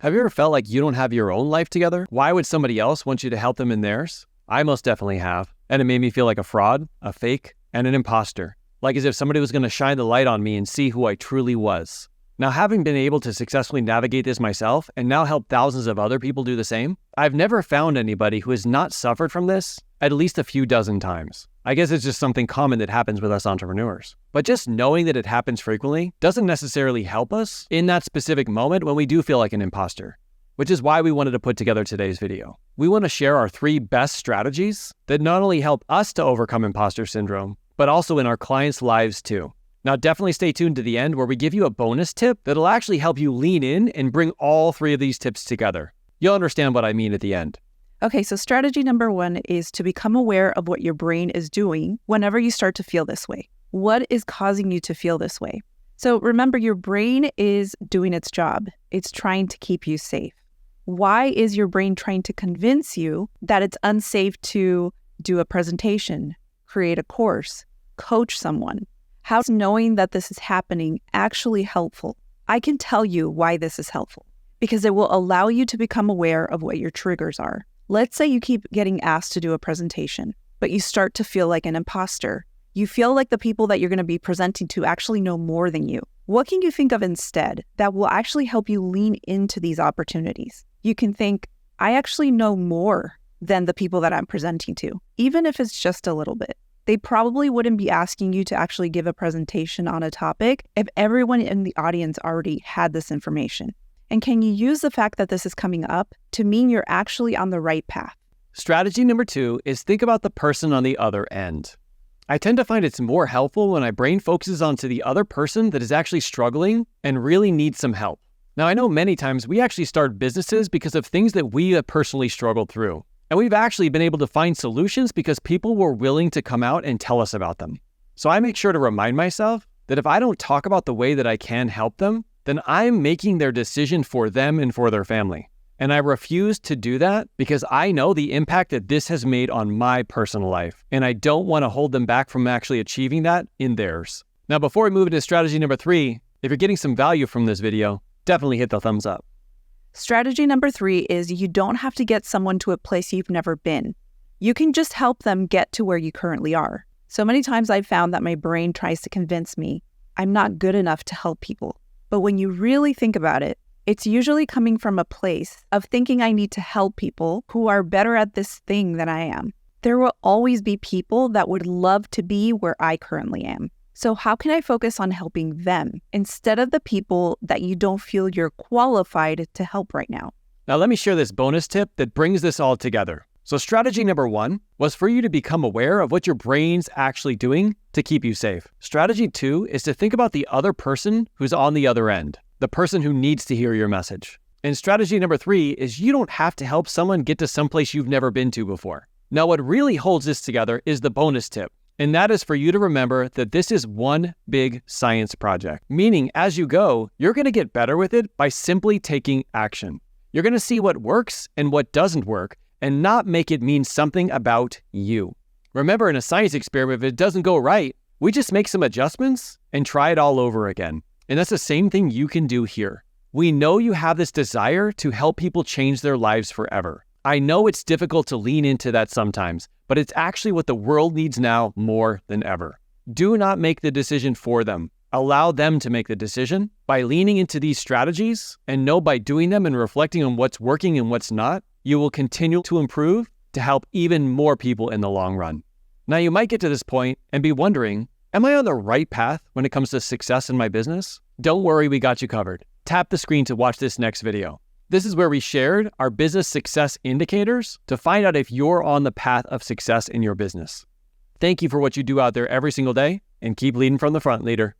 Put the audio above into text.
Have you ever felt like you don't have your own life together? Why would somebody else want you to help them in theirs? I most definitely have. And it made me feel like a fraud, a fake, and an imposter. Like as if somebody was going to shine the light on me and see who I truly was. Now, having been able to successfully navigate this myself and now help thousands of other people do the same, I've never found anybody who has not suffered from this at least a few dozen times. I guess it's just something common that happens with us entrepreneurs. But just knowing that it happens frequently doesn't necessarily help us in that specific moment when we do feel like an imposter, which is why we wanted to put together today's video. We want to share our 3 best strategies that not only help us to overcome imposter syndrome, but also in our clients' lives too. Now, definitely stay tuned to the end where we give you a bonus tip that'll actually help you lean in and bring all 3 of these tips together. You'll understand what I mean at the end. Okay, so strategy number 1 is to become aware of what your brain is doing whenever you start to feel this way. What is causing you to feel this way? So remember, your brain is doing its job. It's trying to keep you safe. Why is your brain trying to convince you that it's unsafe to do a presentation, create a course, coach someone? How's knowing that this is happening actually helpful? I can tell you why this is helpful, because it will allow you to become aware of what your triggers are. Let's say you keep getting asked to do a presentation, but you start to feel like an imposter. You feel like the people that you're going to be presenting to actually know more than you. What can you think of instead that will actually help you lean into these opportunities? You can think, I actually know more than the people that I'm presenting to, even if it's just a little bit. They probably wouldn't be asking you to actually give a presentation on a topic if everyone in the audience already had this information. And can you use the fact that this is coming up to mean you're actually on the right path? Strategy number 2 is think about the person on the other end. I tend to find it's more helpful when my brain focuses onto the other person that is actually struggling and really needs some help. Now, I know many times we actually start businesses because of things that we have personally struggled through. And we've actually been able to find solutions because people were willing to come out and tell us about them. So I make sure to remind myself that if I don't talk about the way that I can help them, then I'm making their decision for them and for their family. And I refuse to do that because I know the impact that this has made on my personal life. And I don't want to hold them back from actually achieving that in theirs. Now, before we move into strategy number 3, if you're getting some value from this video, definitely hit the thumbs up. Strategy number 3 is you don't have to get someone to a place you've never been. You can just help them get to where you currently are. So many times I've found that my brain tries to convince me I'm not good enough to help people. But when you really think about it, it's usually coming from a place of thinking I need to help people who are better at this thing than I am. There will always be people that would love to be where I currently am. So how can I focus on helping them instead of the people that you don't feel you're qualified to help right now? Now let me share this bonus tip that brings this all together. So strategy number 1 was for you to become aware of what your brain's actually doing to keep you safe. Strategy 2 is to think about the other person who's on the other end, the person who needs to hear your message. And strategy number 3 is you don't have to help someone get to someplace you've never been to before. Now what really holds this together is the bonus tip. And that is for you to remember that this is one big science project, meaning as you go, you're going to get better with it by simply taking action. You're going to see what works and what doesn't work and not make it mean something about you. Remember, in a science experiment, if it doesn't go right, we just make some adjustments and try it all over again. And that's the same thing you can do here. We know you have this desire to help people change their lives forever. I know it's difficult to lean into that sometimes, but it's actually what the world needs now more than ever. Do not make the decision for them. Allow them to make the decision by leaning into these strategies, and know by doing them and reflecting on what's working and what's not, you will continue to improve to help even more people in the long run. Now you might get to this point and be wondering, am I on the right path when it comes to success in my business? Don't worry, we got you covered. Tap the screen to watch this next video. This is where we shared our business success indicators to find out if you're on the path of success in your business. Thank you for what you do out there every single day, and keep leading from the front, leader.